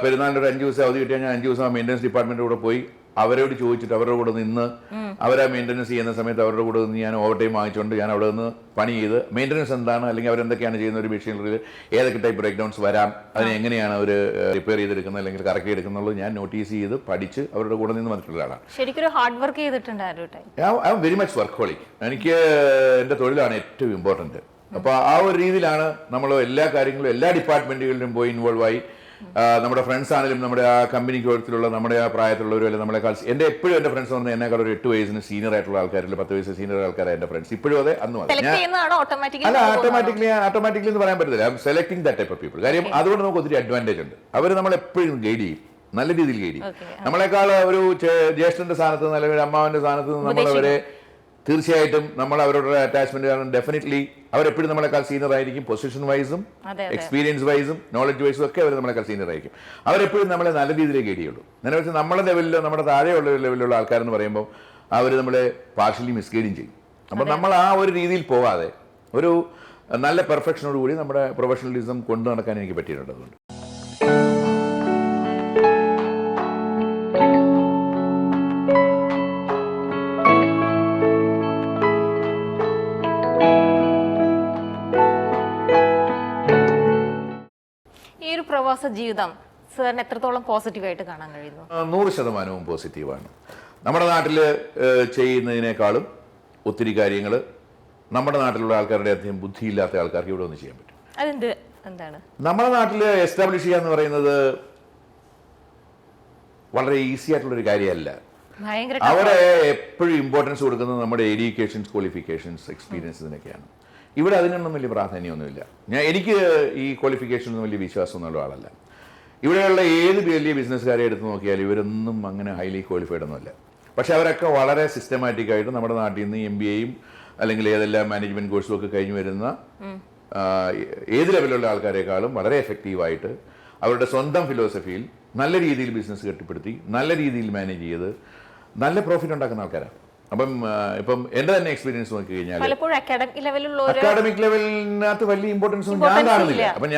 പെരുന്നാളിൻ്റെ ഒരു 5 ദിവസം അവധി കിട്ടിയാൽ ഞാൻ 5 ദിവസം മെയിൻ്റനൻസ് ഡിപ്പാർട്ട്മെൻറ്റിൻ്റെ കൂടെ പോയി അവരോട് ചോദിച്ചിട്ട് അവരുടെ കൂടെ നിന്ന് അവരെ മെയിൻ്റനൻസ് ചെയ്യുന്ന സമയത്ത് അവരുടെ കൂടെ നിന്ന് ഞാൻ ഓവർ ടൈം വാങ്ങിച്ചുകൊണ്ട് ഞാൻ അവിടെ നിന്ന് പണി ചെയ്ത് മെയിൻ്റനൻസ് എന്താണ്, അല്ലെങ്കിൽ അവരെന്തൊക്കെയാണ് ചെയ്യുന്ന ഒരു മെഷീനറിൽ ഏതൊക്കെ ടൈപ്പ് ബ്രേക്ക് ഡൗൺസ് വരാം, അതിനെ എങ്ങനെയാണ് അവർ റിപ്പയർ ചെയ്തെടുക്കുന്നത് അല്ലെങ്കിൽ കറക്റ്റ് ചെയ്തെടുക്കുന്നുള്ളത് ഞാൻ നോട്ടീസ് ചെയ്ത് പഠിച്ച് അവരുടെ കൂടെ നിന്ന് വന്നിട്ടുള്ള ആളാണ്. ശരിക്കും ഹാർഡ് വർക്ക് ചെയ്തിട്ടുണ്ടായിരുന്നു. I am very much workaholic. എനിക്ക് എൻ്റെ തൊഴിലാണ് ഏറ്റവും ഇമ്പോർട്ടൻറ്റ്. അപ്പോൾ ആ ഒരു രീതിയിലാണ് നമ്മൾ എല്ലാ കാര്യങ്ങളും എല്ലാ ഡിപ്പാർട്ട്മെന്റുകളിലും പോയി ഇൻവോൾവ് ആയി. നമ്മുടെ ഫ്രണ്ട്സ് ആണെങ്കിലും നമ്മുടെ ആ കമ്പനിക്ക് കൊടുത്തിലുള്ള നമ്മുടെ ആ പ്രായത്തിലുള്ളവരും അല്ലെ നമ്മളെക്കാൾ എപ്പോഴും എൻ്റെ ഫ്രണ്ട്സ് പറഞ്ഞാൽ എന്നെക്കാൾ ഒരു 8 വയസ്സിന് സീനിയർ ആയിട്ടുള്ള ആൾക്കാരില്ല, 10 വയസ്സ് സീനിയർ ആൾക്കാരാണ് എൻ്റെ ഫ്രണ്ട്സ്. ഇപ്പോഴും അതെ, അന്നും അതെ. അല്ല, ഓട്ടോമാറ്റിക്കലി എന്ന് പറയാൻ പറ്റത്തില്ല. I M selecting that type of people. കാര്യം അതുകൊണ്ട് നമുക്ക് ഒത്തിരി അഡ്വാൻറ്റേജ് ഉണ്ട്. അവർ നമ്മളെപ്പോഴും ഗൈഡ് ചെയ്യും, നല്ല രീതിയിൽ ഗൈഡ് ചെയ്യും. നമ്മളെക്കാൾ ഒരു ജ്യേഷ്ഠന്റെ സ്ഥാനത്ത് നിന്ന് അല്ലെങ്കിൽ അമ്മാവന്റെ സ്ഥാനത്ത് നിന്ന് നമ്മളവരെ തീർച്ചയായിട്ടും നമ്മൾ അവരുടെ അറ്റാച്ച്മെന്റ് കാരണം ഡെഫിനറ്റ്ലി അവരെപ്പോഴും നമ്മളെക്കാൾ സീനിയർ ആയിരിക്കും. പൊസിഷൻ വൈസും എക്സ്പീരിയൻസ് വൈസും നോളജ് വൈസും ഒക്കെ അവർ നമ്മളെക്കാൾ സീനിയർ ആയിരിക്കും. അവരെപ്പോഴും നമ്മളെ നല്ല രീതിയിലേക്ക് ഗൈഡ് ചെയ്യുള്ളൂ. നേരെ വെച്ച് നമ്മുടെ ലെവലിലോ നമ്മുടെ താഴെയുള്ള ലെവലിലുള്ള ആൾക്കാരെന്ന് പറയുമ്പോൾ അവർ നമ്മളെ പാർഷ്യലി മിസ്ഗൈഡിങ് ചെയ്യും. അപ്പം നമ്മൾ ആ ഒരു രീതിയിൽ പോകാതെ ഒരു നല്ല പെർഫെക്ഷനോട് കൂടി നമ്മുടെ പ്രൊഫഷണലിസം കൊണ്ടു നടക്കാൻ എനിക്ക് പറ്റിയിട്ടുണ്ട്. അതുകൊണ്ട് പ്രവാസ ജീവിതം സാറിന് എത്രത്തോളം പോസിറ്റീവായിട്ട് കാണാൻ കഴിയുന്നു? 100% പോസിറ്റീവാണ്. നമ്മുടെ നാട്ടിൽ ചെയ്യുന്നതിനേക്കാളും ഒത്തിരി കാര്യങ്ങൾ നമ്മുടെ നാട്ടിലുള്ള ആൾക്കാരുടെ അധികം ബുദ്ധിയില്ലാത്ത ആൾക്കാർക്ക് ഇവിടെ ഒന്ന് ചെയ്യാൻ പറ്റും. എന്താണ് നമ്മുടെ നാട്ടിൽ എസ്റ്റാബ്ലിഷ് ചെയ്യുക എന്ന് പറയുന്നത് വളരെ ഈസി ആയിട്ടുള്ളൊരു കാര്യമല്ല. അവിടെ എപ്പോഴും ഇമ്പോർട്ടൻസ് കൊടുക്കുന്നത് നമ്മുടെ എഡ്യൂക്കേഷൻസ്, ക്വാളിഫിക്കേഷൻസ്, എക്സ്പീരിയൻസ് ഇതിനൊക്കെയാണ്. ഇവിടെ അതിനൊന്നും വലിയ പ്രാധാന്യമൊന്നുമില്ല. എനിക്ക് ഈ ക്വാളിഫിക്കേഷനൊന്നും വലിയ വിശ്വാസമൊന്നുള്ള ആളല്ല. ഇവിടെയുള്ള ഏത് വലിയ ബിസിനസ്സുകാരെ എടുത്ത് നോക്കിയാൽ ഇവരൊന്നും അങ്ങനെ ഹൈലി ക്വാളിഫൈഡ് ഒന്നുമല്ല. പക്ഷെ അവരൊക്കെ വളരെ സിസ്റ്റമാറ്റിക്കായിട്ട് നമ്മുടെ നാട്ടിൽ നിന്ന് MBAയും അല്ലെങ്കിൽ ഏതെല്ലാം മാനേജ്മെന്റ് കോഴ്സും ഒക്കെ കഴിഞ്ഞ് വരുന്ന ഏത് ലെവലിലുള്ള ആൾക്കാരെക്കാളും വളരെ എഫക്റ്റീവായിട്ട് അവരുടെ സ്വന്തം ഫിലോസഫിയിൽ നല്ല രീതിയിൽ ബിസിനസ് കെട്ടിപ്പടുത്തി നല്ല രീതിയിൽ മാനേജ് ചെയ്ത് നല്ല പ്രോഫിറ്റ് ഉണ്ടാക്കുന്ന ആൾക്കാരാണ്. അപ്പം ഇപ്പം എന്റെ തന്നെ എക്സ്പീരിയൻസ് നോക്കി കഴിഞ്ഞാൽ അക്കാഡമിക് ലെവലിനകത്ത് വലിയ ഇമ്പോർട്ടൻസ് ഒന്നും ഞാൻ കാണുന്നില്ല. അപ്പൊ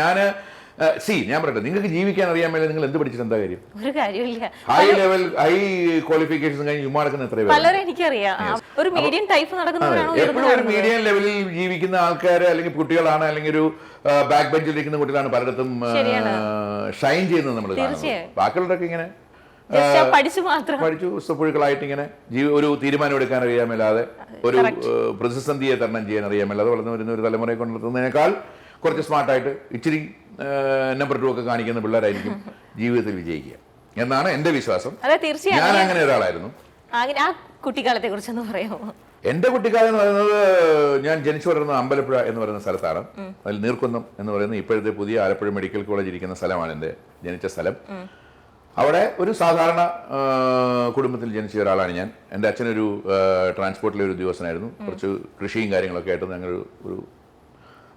ഞാൻ പറയട്ടെ, നിങ്ങൾക്ക് ജീവിക്കാൻ അറിയാൻ മേലെ നിങ്ങൾ എന്ത് പഠിച്ചിട്ട് എന്താ കാര്യം? ഒരു കാര്യമില്ല. ഹൈ ലെവൽ ഹൈ ക്വാളിഫിക്കേഷൻ കഴിഞ്ഞ് ചുമ്മാ നടക്കുന്ന എത്ര എപ്പോഴും ഒരു മീഡിയം ലെവലിൽ ജീവിക്കുന്ന ആൾക്കാർ അല്ലെങ്കിൽ കുട്ടികളാണ്, അല്ലെങ്കിൽ ഒരു ബാക്ക് ബെഞ്ചിൽ ഇരിക്കുന്ന കുട്ടികളാണ് പലയിടത്തും ഷൈൻ ചെയ്യുന്നത് നമ്മൾ കാണുന്നത്. ബാക്കിയുള്ളവരൊക്കെ ഇങ്ങനെ പഠിച്ചു സുപ്പുഴുക്കളായിട്ട് ഇങ്ങനെ ഒരു തീരുമാനം എടുക്കാൻ അറിയാമല്ലാതെ ഒരു പ്രതിസന്ധിയെ തരണം ചെയ്യാൻ അറിയാമല്ലാതെ വളർന്നു വരുന്ന ഒരു തലമുറയെ കൊണ്ടുവരുന്നതിനേക്കാൾ കുറച്ച് സ്മാർട്ടായിട്ട് ഇച്ചിരി നമ്പർ 2 ഒക്കെ കാണിക്കുന്ന പിള്ളേരായിരിക്കും ജീവിതത്തിൽ വിജയിക്കുക എന്നാണ് എന്റെ വിശ്വാസം. ഞാൻ അങ്ങനെ ഒരാളായിരുന്നു. കുട്ടിക്കാലത്തെ കുറിച്ചൊന്ന് പറയാമോ? എന്റെ കുട്ടിക്കാലം എന്ന് പറയുന്നത് ഞാൻ ജനിച്ചു വളർന്ന അമ്പലപ്പുഴ എന്ന് പറയുന്ന സ്ഥലത്താണ്. അതിൽ നീർക്കുന്നം എന്ന് പറയുന്ന ഇപ്പോഴത്തെ പുതിയ ആലപ്പുഴ മെഡിക്കൽ കോളേജ് ഇരിക്കുന്ന സ്ഥലമാണ് എന്റെ ജനിച്ച സ്ഥലം. അവിടെ ഒരു സാധാരണ കുടുംബത്തിൽ ജനിച്ച ഒരാളാണ് ഞാൻ. എൻ്റെ അച്ഛനൊരു ട്രാൻസ്പോർട്ടിലെ ഒരു ഉദ്യോഗസ്ഥനായിരുന്നു. കുറച്ച് കൃഷിയും കാര്യങ്ങളൊക്കെ ആയിട്ട് ഞങ്ങൾ ഒരു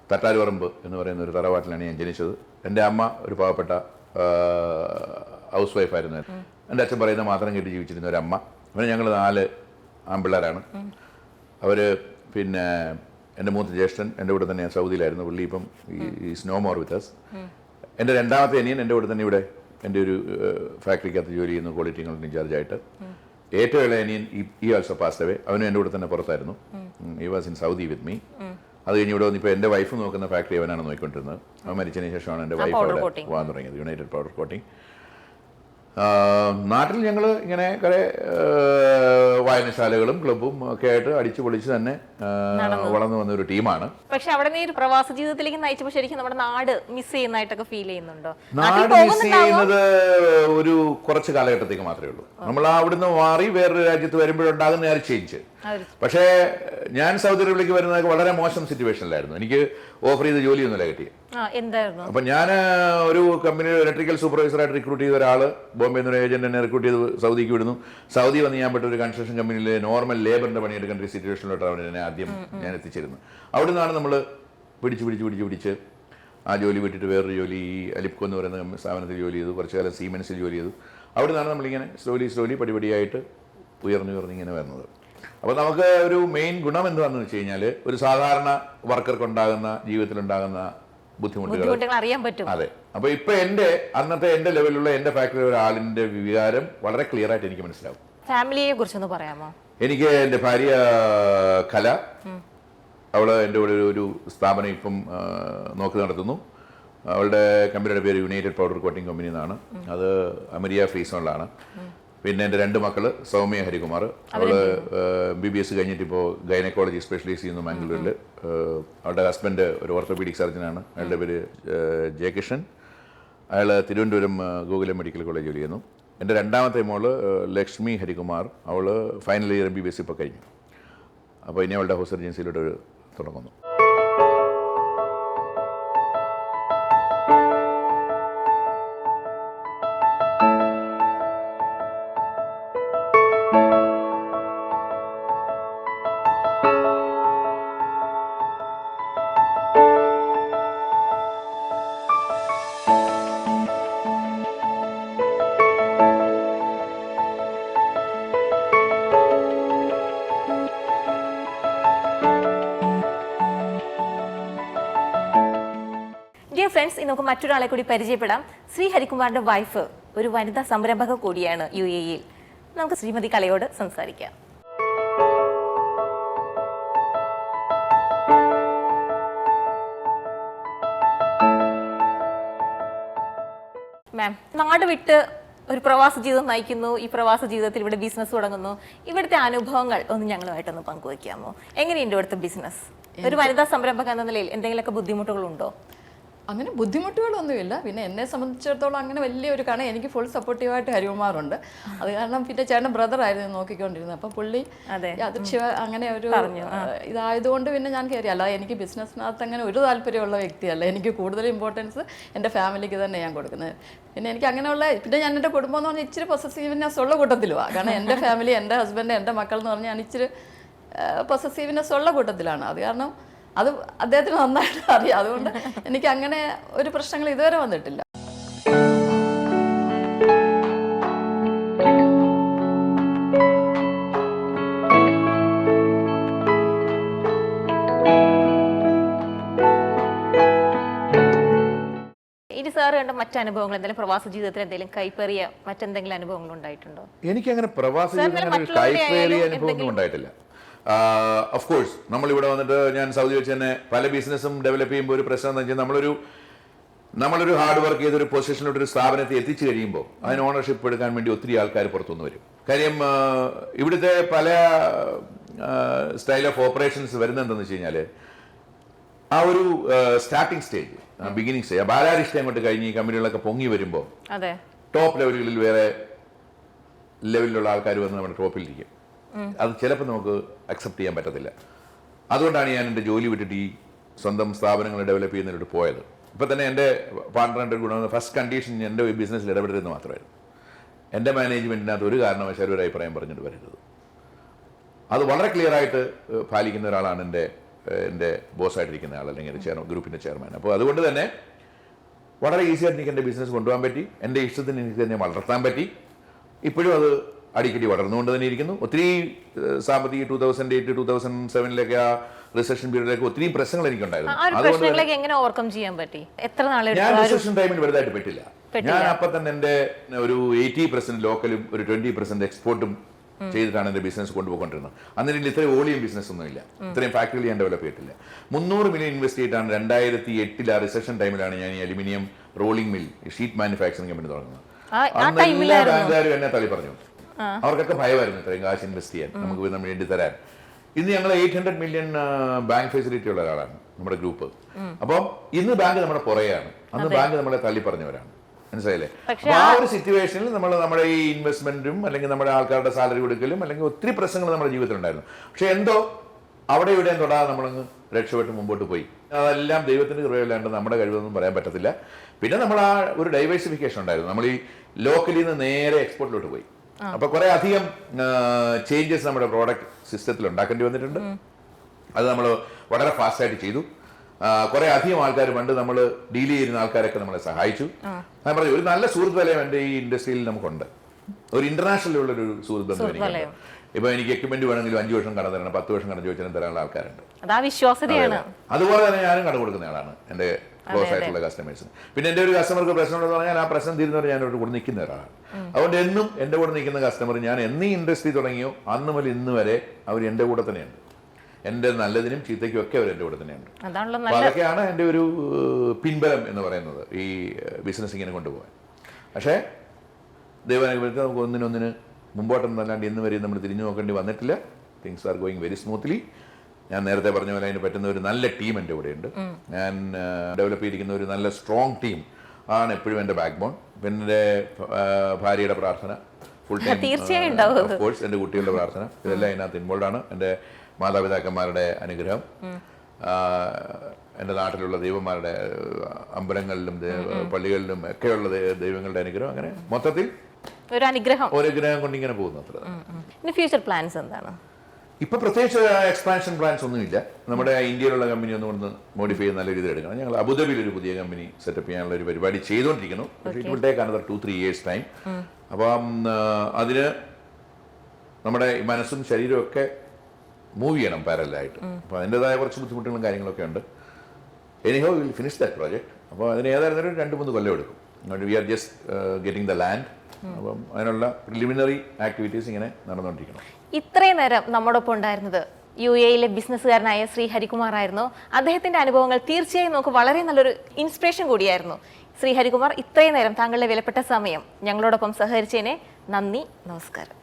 തട്ടാരുപറമ്പ് എന്ന് പറയുന്ന ഒരു തറവാട്ടിലാണ് ഞാൻ ജനിച്ചത്. എൻ്റെ അമ്മ ഒരു പാവപ്പെട്ട ഹൗസ് വൈഫായിരുന്നു. എൻ്റെ അച്ഛൻ പറയുന്ന മാത്രം കേട്ട് ജീവിച്ചിരുന്ന ഒരു അമ്മ. പിന്നെ ഞങ്ങൾ 4 ആൺപിള്ളേരാണ്. അവർ പിന്നെ എൻ്റെ മൂത്ത ജ്യേഷ്ഠൻ എൻ്റെ കൂടെ തന്നെ സൗദിയിലായിരുന്നു. പുള്ളി ഇപ്പം is no more with us. എൻ്റെ രണ്ടാമത്തെ അനിയൻ എൻ്റെ കൂടെ തന്നെ ഇവിടെ എൻ്റെ ഒരു ഫാക്ടറിക്കകത്ത് ജോലി ചെയ്യുന്നു, ക്വാളിറ്റി കൺട്രോൾ ഇൻചാർജായിട്ട്. ഏറ്റവും ഇളയ അനിയൻ ഈ ആൾസോ പാസ്ഡ് അവേ. അവനും എൻ്റെ കൂടെ തന്നെ പുറത്തായിരുന്നു. ഈ was in Saudi with me. അത് കഴിഞ്ഞ് ഇവിടെ വന്ന് ഇപ്പോൾ എൻ്റെ വൈഫ് നോക്കുന്ന ഫാക്ടറി അവനാണ് നോക്കിക്കൊണ്ടിരുന്നത്. അവൻ മരിച്ചതിന് ശേഷമാണ് എൻ്റെ വൈഫ് അവിടെ പോകാൻ തുടങ്ങിയത്, യുണൈറ്റഡ് പൗഡർ കോട്ടിംഗ്. നാട്ടിൽ ഞങ്ങൾ ഇങ്ങനെ കുറേ വായനശാലകളും ക്ലബ്ബും ഒക്കെ ആയിട്ട് അടിച്ചു പൊളിച്ച് തന്നെ വളർന്നു വന്ന ഒരു ടീമാണ്. പക്ഷെ അവിടെ നീ ഒരു പ്രവാസ ജീവിതത്തിലേക്ക് നയിച്ചപ്പോൾ ശരിക്കും നമ്മുടെ നാട് മിസ് ചെയ്യുന്നതായിട്ടൊക്കെ ഫീൽ ചെയ്യുന്നുണ്ടോ? നാട് മിസ് ചെയ്യുന്നത് ഒരു കുറച്ച് കാലഘട്ടത്തേക്ക് മാത്രമേ ഉള്ളൂ. നമ്മൾ അവിടുന്ന് മാറി വേറൊരു രാജ്യത്ത് വരുമ്പോഴുണ്ടാകുന്ന ആ ചേഞ്ച്. പക്ഷേ ഞാൻ സൗദി അറേബ്യയിലേക്ക് വരുന്നത് വളരെ മോശം സിറ്റുവേഷനിലായിരുന്നു. എനിക്ക് ഓഫർ ചെയ്ത ജോലിയൊന്നുമില്ല കിട്ടിയത്. അപ്പൊ ഞാൻ ഒരു കമ്പനിയിൽ ഇലക്ട്രിക്കൽ സൂപ്പർവൈസറായിട്ട് റിക്രൂട്ട് ചെയ്ത ഒരാള് ബോംബെ എന്നൊരു ഏജന്റ് എന്നെ റിക്രൂട്ട് ചെയ്ത് സൗദിക്ക് വിടുന്നു. സൗദി വന്ന് ഞാൻ പെട്ട ഒരു കൺസ്ട്രക്ഷൻ കമ്പനിയിൽ നോർമൽ ലേബറിന്റെ പണിയെടുക്കേണ്ട ഒരു സിറ്റുവേഷനിലോട്ടാണ് എന്നെ ആദ്യം ഞാൻ എത്തിച്ചിരുന്നത്. അവിടെ നിന്നാണ് നമ്മൾ പിടിച്ച് ആ ജോലി വിട്ടിട്ട് വേറൊരു ജോലി ഈ അലിപ്കോ എന്ന് പറയുന്ന സ്ഥാപനത്തിൽ ജോലി ചെയ്തു. കുറച്ചു കാലം സീമെൻസിൽ ജോലി ചെയ്തു. അവിടെ നിന്നാണ് നമ്മളിങ്ങനെ സ്ലോലി പടിപടിയായിട്ട് ഉയർന്നിങ്ങനെ വരുന്നത്. അപ്പോൾ നമുക്ക് ഒരു മെയിൻ ഗുണം എന്താണെന്ന് വെച്ച് കഴിഞ്ഞാൽ ഒരു സാധാരണ വർക്കർക്ക് ഉണ്ടാകുന്ന ജീവിതത്തിലുണ്ടാകുന്ന ബുദ്ധിമുട്ടുകൾ അറിയാൻ പറ്റും. അതെ. അപ്പോൾ ഇപ്പൊ അന്നത്തെ എന്റെ ലെവലിലുള്ള എന്റെ ഫാക്ടറി ഒരാളിന്റെ വികാരം വളരെ ക്ലിയർ ആയിട്ട് എനിക്ക് മനസ്സിലാവും. ഫാമിലിയെ കുറിച്ചൊന്ന് പറയാമോ? എനിക്ക് എൻ്റെ ഭാര്യ കല, അവള് എൻ്റെ കൂടെ ഒരു സ്ഥാപനം ഇപ്പം നോക്കി നടത്തുന്നു. അവളുടെ കമ്പനിയുടെ പേര് യുണൈറ്റഡ് പൗഡർ കോട്ടിംഗ് കമ്പനി എന്നാണ്. അത് അമരിയ ഫ്രീ സോണിലാണ്. പിന്നെ എൻ്റെ 2 മക്കള് സൗമ്യ ഹരികുമാർ, അവള് BBS കഴിഞ്ഞിട്ട് ഇപ്പോൾ ഗൈനക്കോളജി സ്പെഷ്യലൈസ് ചെയ്യുന്നു മാംഗ്ലൂരിൽ. അവളുടെ ഹസ്ബൻഡ് ഒരു ഓർത്തോപീഡിക് സർജനാണ്. അയാളുടെ പേര് ജയകിഷൻ. അയാൾ തിരുവനന്തപുരം ഗോകുലം മെഡിക്കൽ കോളേജ് ജോലി ചെയ്യുന്നു. എൻ്റെ രണ്ടാമത്തെ മോള് ലക്ഷ്മി ഹരികുമാർ, അവൾ ഫൈനൽ ഇയർ MBBS ഇപ്പോൾ കഴിഞ്ഞു. അപ്പോൾ ഇനി അവളുടെ ഹൗസ് സർജൻസിയിലോട്ട് തുടങ്ങുന്നു. ഫ്രണ്ട്സ്, ഇന്ന് നമുക്ക് മറ്റൊരാളെ കൂടി പരിചയപ്പെടാം. ശ്രീ ഹരികുമാറിന്റെ വൈഫ് ഒരു വനിതാ സംരംഭക കൂടിയാണ് UAE-യിൽ. നമുക്ക് ശ്രീമതി കലയോട് സംസാരിക്കാം. മാം, നാട് വിട്ട് ഒരു പ്രവാസ ജീവിതം നയിക്കുന്നു. ഈ പ്രവാസ ജീവിതത്തിൽ ഇവിടെ ബിസിനസ് തുടങ്ങുന്നു. ഇവിടുത്തെ അനുഭവങ്ങൾ ഒന്ന് ഞങ്ങളുമായിട്ടൊന്ന് പങ്കുവയ്ക്കാമോ? എങ്ങനെയുണ്ട് ഇവിടുത്തെ ബിസിനസ്? ഒരു വനിതാ സംരംഭക എന്ന നിലയിൽ എന്തെങ്കിലുമൊക്കെ ബുദ്ധിമുട്ടുകളുണ്ടോ? അങ്ങനെ ബുദ്ധിമുട്ടുകളൊന്നുമില്ല. പിന്നെ എന്നെ സംബന്ധിച്ചിടത്തോളം അങ്ങനെ വലിയൊരു കാരണം എനിക്ക് ഫുൾ സപ്പോർട്ടീവായിട്ട് ഹരികുമാറുണ്ട്. അത് കാരണം പിന്നെ ചേട്ടൻ ബ്രദറായിരുന്നു നോക്കിക്കൊണ്ടിരുന്നത്. അപ്പം പുള്ളി യാദൃശ്യ അങ്ങനെ ഒരു ഇതായതുകൊണ്ട് പിന്നെ ഞാൻ കയറി. അല്ലാതെ എനിക്ക് ബിസിനസ്സിനകത്ത് അങ്ങനെ ഒരു താല്പര്യമുള്ള വ്യക്തിയല്ല. എനിക്ക് കൂടുതൽ ഇമ്പോർട്ടൻസ് എൻ്റെ ഫാമിലിക്ക് തന്നെ ഞാൻ കൊടുക്കുന്നത്. പിന്നെ എനിക്ക് അങ്ങനെയുള്ള പിന്നെ ഞാൻ എൻ്റെ കുടുംബം എന്ന് പറഞ്ഞാൽ ഇച്ചിരി പൊസസീവ്നെസ് ഉള്ള കൂട്ടത്തിലുമാണ്. കാരണം എൻ്റെ ഫാമിലി, എൻ്റെ ഹസ്ബൻഡ്, എൻ്റെ മക്കൾ എന്ന് പറഞ്ഞാൽ ഞാൻ ഇച്ചിരി പൊസസീവ്നെസ് ഉള്ള കൂട്ടത്തിലാണ്. അത് കാരണം അത് അദ്ദേഹത്തിന് നന്നായിട്ട് അറിയാം. അതുകൊണ്ട് എനിക്ക് അങ്ങനെ ഒരു പ്രശ്നങ്ങൾ ഇതുവരെ വന്നിട്ടില്ല. ഇനി സാർ കണ്ട മറ്റനുഭവങ്ങൾ എന്തെങ്കിലും പ്രവാസ ജീവിതത്തിൽ എന്തെങ്കിലും കൈപ്പേറിയ മറ്റെന്തെങ്കിലും അനുഭവങ്ങൾ ഉണ്ടായിട്ടുണ്ടോ? എനിക്ക് അങ്ങനെ പ്രവാസ ജീവിതത്തിൽ കൈപ്പേറിയ അനുഭവമൊന്നും ഉണ്ടായിട്ടില്ല. ഓഫ് കോഴ്സ് നമ്മളിവിടെ വന്നിട്ട് ഞാൻ സൗദി വെച്ച് തന്നെ പല ബിസിനസ്സും ഡെവലപ്പ് ചെയ്യുമ്പോൾ ഒരു പ്രശ്നം എന്ന് വെച്ചാൽ നമ്മളൊരു ഹാർഡ് വർക്ക് ചെയ്ത് ഒരു പൊസിഷനിലോട്ട് ഒരു സ്ഥാപനത്തെ എത്തിച്ചു കഴിയുമ്പോൾ അതിന് ഓണർഷിപ്പ് എടുക്കാൻ വേണ്ടി ഒത്തിരി ആൾക്കാർ പുറത്തുനിന്ന് വരും. കാര്യം ഇവിടുത്തെ പല സ്റ്റൈൽ ഓഫ് ഓപ്പറേഷൻസ് വരുന്നതെന്തെന്ന് വെച്ച് കഴിഞ്ഞാൽ ആ ഒരു സ്റ്റാർട്ടിംഗ് സ്റ്റേജ്, ബിഗിനിങ് സ്റ്റേജ്, ബാലാരിഷ്ടം അങ്ങോട്ട് കഴിഞ്ഞ് ഈ കമ്പനികളൊക്കെ പൊങ്ങി വരുമ്പോൾ ടോപ്പ് ലെവലുകളിൽ വേറെ ലെവലിലുള്ള ആൾക്കാർ വന്ന് നമ്മുടെ ടോപ്പിലിരിക്കും. അത് ചിലപ്പോൾ നമുക്ക് അക്സെപ്റ്റ് ചെയ്യാൻ പറ്റത്തില്ല. അതുകൊണ്ടാണ് ഞാൻ എൻ്റെ ജോലി വിട്ടിട്ട് ഈ സ്വന്തം സ്ഥാപനങ്ങൾ ഡെവലപ്പ് ചെയ്യുന്നതിലോട്ട് പോയത്. ഇപ്പം തന്നെ എൻ്റെ പാർട്ട്ണറിൻ്റെ ഗുണം ഫസ്റ്റ് കണ്ടീഷൻ എൻ്റെ ബിസിനസ്സിൽ ഇടപെടരുതെന്ന് മാത്രമായിരുന്നു. എൻ്റെ മാനേജ്മെൻറ്റിനകത്ത് ഒരു കാരണവശാലും ഒരു അഭിപ്രായം പറഞ്ഞിട്ട് വരരുത്. അത് വളരെ ക്ലിയർ ആയിട്ട് പാലിക്കുന്ന ഒരാളാണ് എൻ്റെ ബോസായിട്ടിരിക്കുന്ന ആൾ, അല്ലെങ്കിൽ ഗ്രൂപ്പിൻ്റെ ചെയർമാൻ. അപ്പോൾ അതുകൊണ്ട് തന്നെ വളരെ ഈസിയായിട്ട് എനിക്ക് എൻ്റെ ബിസിനസ് കൊണ്ടുപോകാൻ പറ്റി. എൻ്റെ ഇഷ്ടത്തിന് എനിക്ക് തന്നെ വളർത്താൻ പറ്റി. ഇപ്പോഴും അത് അടിക്കടി വളർന്നുകൊണ്ട് തന്നെ ഇരിക്കുന്നു. ഒത്തിരി സാമ്പത്തിക 2008-2007 ആ റിസഷൻ പീരീഡിലേക്ക് ഒത്തിരി പ്രശ്നങ്ങൾ ആ എനിക്കുണ്ടായിരുന്നു. ഒരു പ്രശ്നങ്ങളൊക്കെ എങ്ങനെ ഓവർകം ചെയ്യാൻ പറ്റി? എത്ര നാളെ ഞാൻ റിസഷൻ ടൈമിൽ വലുതായിട്ട് പറ്റില്ല. ഞാൻ അപ്പൊ തന്നെ എന്റെ ഒരു 80% ലോക്കലും ഒരു 20% എക്സ്പോർട്ടും ചെയ്തിട്ടാണ് എന്റെ ബിസിനസ് കൊണ്ടുപോയിക്കൊണ്ടിരുന്നത്. അന്ന് എനിക്ക് ഇത്രയും വോളിയം ബിസിനസ് ഒന്നുമില്ല, ഇത്രയും ഫാക്ടറികൾ ഞാൻ ഡെവലപ്പ് ചെയ്തിട്ടില്ല. 300 മില്യൺ ഇൻവെസ്റ്റ് ചെയ്തിട്ടാണ് 2008 ആ റിസഷൻ ടൈമിലാണ് ഞാൻ ഈ aluminium rolling mill sheet manufacturing company തുടങ്ങുന്നത്. അന്ന് എല്ലാ ബാങ്കുകാരും എന്നെ തള്ളി പറഞ്ഞു. അവർക്കൊക്കെ ഭയമായിരുന്നു ഇത്രയും കാശ് ഇൻവെസ്റ്റ് ചെയ്യാൻ, നമുക്ക് നമ്മൾ വേണ്ടി തരാൻ. ഇന്ന് ഞങ്ങൾ 800 മില്യൺ ബാങ്ക് ഫെസിലിറ്റി ഉള്ള ഒരാളാണ് നമ്മുടെ ഗ്രൂപ്പ്. അപ്പം ഇന്ന് ബാങ്ക് നമ്മുടെ പുറകെയാണ്, അന്ന് ബാങ്ക് നമ്മളെ തള്ളി പറഞ്ഞവരാണ്. മനസ്സിലായില്ലേ? അപ്പൊ ആ ഒരു സിറ്റുവേഷനിൽ നമ്മൾ നമ്മുടെ ഈ ഇൻവെസ്റ്റ്മെന്റും അല്ലെങ്കിൽ നമ്മുടെ ആൾക്കാരുടെ സാലറി കൊടുക്കലും അല്ലെങ്കിൽ ഒത്തിരി പ്രശ്നങ്ങൾ നമ്മുടെ ജീവിതത്തിൽ ഉണ്ടായിരുന്നു. പക്ഷെ എന്തോ അവിടെ ഇവിടെയും തൊടാതെ നമ്മളങ്ങ് രക്ഷപ്പെട്ട് മുമ്പോട്ട് പോയി. അതെല്ലാം ദൈവത്തിന്റെ കൃപയില്ലാണ്ട് നമ്മുടെ കഴിവൊന്നും പറയാൻ പറ്റത്തില്ല. പിന്നെ നമ്മൾ ആ ഒരു ഡൈവേഴ്സിഫിക്കേഷൻ ഉണ്ടായിരുന്നു. നമ്മൾ ഈ ലോക്കലിൽ നിന്ന് നേരെ എക്സ്പോർട്ടിലോട്ട് പോയി. അപ്പൊ കുറെ അധികം ചേഞ്ചസ് നമ്മുടെ പ്രോഡക്റ്റ് സിസ്റ്റത്തിൽ ഉണ്ടാക്കേണ്ടി വന്നിട്ടുണ്ട്. അത് നമ്മൾ വളരെ ഫാസ്റ്റായിട്ട് ചെയ്തു. കുറെ അധികം ആൾക്കാർ പണ്ട് നമ്മൾ ഡീൽ ചെയ്യുന്ന ആൾക്കാരൊക്കെ നമ്മളെ സഹായിച്ചു. ഞാൻ പറഞ്ഞു, ഒരു നല്ല സുഹൃത്ത് വലയം എൻ്റെ ഈ ഇൻഡസ്ട്രിയിൽ നമുക്കുണ്ട്. ഒരു ഇന്റർനാഷണൽ ഉള്ളൊരു സുഹൃത്ത് ബന്ധം എനിക്കുണ്ട്. ഇപ്പൊ എനിക്ക് എക്യുപ്മെന്റ് വേണമെങ്കിലും 5 വർഷം കടം തരണം, 10 വർഷം കടം ചോദിച്ചാൽ തരാനുള്ള ആൾക്കാരുണ്ട്. അതുപോലെ തന്നെ ഞാനും കടം കൊടുക്കുന്ന ആളാണ് എൻ്റെ ക്ലോസ് ആയിട്ടുള്ള കസ്റ്റമേഴ്സിന്. പിന്നെ എൻ്റെ ഒരു കസ്റ്റമർക്ക് പ്രശ്നം ഉണ്ടെന്ന് പറഞ്ഞാൽ ആ പ്രശ്നം തീരുന്നവർ ഞാൻ കൂടെ നിൽക്കുന്ന ഒരാളാണ്. അതുകൊണ്ട് എന്നും എൻ്റെ കൂടെ നിൽക്കുന്ന കസ്റ്റമർ, ഞാൻ എന്നീ ഇൻഡസ്ട്രി തുടങ്ങിയോ അന്ന് മുതൽ ഇന്ന് വരെ അവർ എൻ്റെ കൂടെ തന്നെയുണ്ട്. എൻ്റെ നല്ലതിനും ചീത്തയ്ക്കും ഒക്കെ അവർ എൻ്റെ കൂടെ തന്നെയുണ്ട്. അപ്പോൾ അതൊക്കെയാണ് എൻ്റെ ഒരു പിൻബലം എന്ന് പറയുന്നത് ഈ ബിസിനസ് ഇങ്ങനെ കൊണ്ടുപോകാൻ. പക്ഷേ ദൈവാനുഗ്രഹത്തിൽ നമുക്ക് ഒന്നിനൊന്നിന് മുമ്പോട്ടെന്നല്ലാണ്ട് ഇന്ന് വരെയും നമ്മൾ തിരിഞ്ഞു നോക്കേണ്ടി വന്നിട്ടില്ല. Things are going very smoothly. ഞാൻ നേരത്തെ പറഞ്ഞ പോലെ അതിന് പറ്റുന്ന ഒരു നല്ല ടീം എൻ്റെ കൂടെ ഉണ്ട്. ഞാൻ ഡെവലപ്പ് ചെയ്തിരിക്കുന്ന ഒരു നല്ല സ്ട്രോങ് ടീം ആണ് എപ്പോഴും എൻ്റെ ബാക്ക് ബോൺ. പിന്നെ എൻ്റെ ഭാര്യയുടെ പ്രാർത്ഥന, ഫുൾ ടൈം ഓഫ് കോഴ്സ് എൻ്റെ കുട്ടികളുടെ പ്രാർത്ഥന, ഇതെല്ലാം ഇതിനകത്ത് ഇൻവോൾവ് ആണ്. എൻ്റെ മാതാപിതാക്കന്മാരുടെ അനുഗ്രഹം, എൻ്റെ നാട്ടിലുള്ള ദൈവന്മാരുടെ അമ്പലങ്ങളിലും പള്ളികളിലും ഒക്കെയുള്ള ദൈവങ്ങളുടെ അനുഗ്രഹം, അങ്ങനെ മൊത്തത്തിൽ ഒരു അനുഗ്രഹം കൊണ്ട് ഇങ്ങനെ പോകുന്നു. അത്ര. ഫ്യൂച്ചർ പ്ലാൻസ് എന്താണ്? ഇപ്പൊ പ്രത്യേകിച്ച് എക്സ്പാൻഷൻ പ്ലാൻസ് ഒന്നുമില്ല. നമ്മുടെ ഇന്ത്യയിലുള്ള കമ്പനി ഒന്നുകൊണ്ട് മോഡിഫൈ ചെയ്ത് നല്ല രീതിയിൽ എടുക്കണം. ഞങ്ങൾ അബുദാബിയിൽ ഒരു പുതിയ കമ്പനി സെറ്റപ്പ് ചെയ്യാനുള്ള ഒരു പരിപാടി ചെയ്തുകൊണ്ടിരിക്കുന്നു. പക്ഷേ it will take another 2-3 years time. അപ്പം അതിന് നമ്മുടെ മനസ്സും ശരീരവും ഒക്കെ മൂവ് ചെയ്യണം പാരലായിട്ട്. അപ്പോൾ അതിൻ്റെതായ കുറച്ച് ബുദ്ധിമുട്ടുകളും കാര്യങ്ങളൊക്കെ ഉണ്ട്. Anyhow will finish that project. അപ്പോൾ അതിന് ഏതായാലും ഒരു 2-3 കൊല്ലം എടുക്കും. We are just getting the land. അപ്പം അതിനുള്ള പ്രിലിമിനറി ആക്ടിവിറ്റീസ് ഇങ്ങനെ നടന്നുകൊണ്ടിരിക്കണം. ഇത്രയും നേരം നമ്മോടൊപ്പം ഉണ്ടായിരുന്നത് UAE ബിസിനസ്സുകാരനായ ശ്രീ ഹരികുമാർ ആയിരുന്നു. അദ്ദേഹത്തിന്റെ അനുഭവങ്ങൾ തീർച്ചയായും നമുക്ക് വളരെ നല്ലൊരു ഇൻസ്പിറേഷൻ കൂടിയായിരുന്നു. ശ്രീ ഹരികുമാർ, ഇത്രയും നേരം താങ്കളുടെ വിലപ്പെട്ട സമയം ഞങ്ങളോടൊപ്പം സഹകരിച്ചതിനെ നന്ദി, നമസ്കാരം.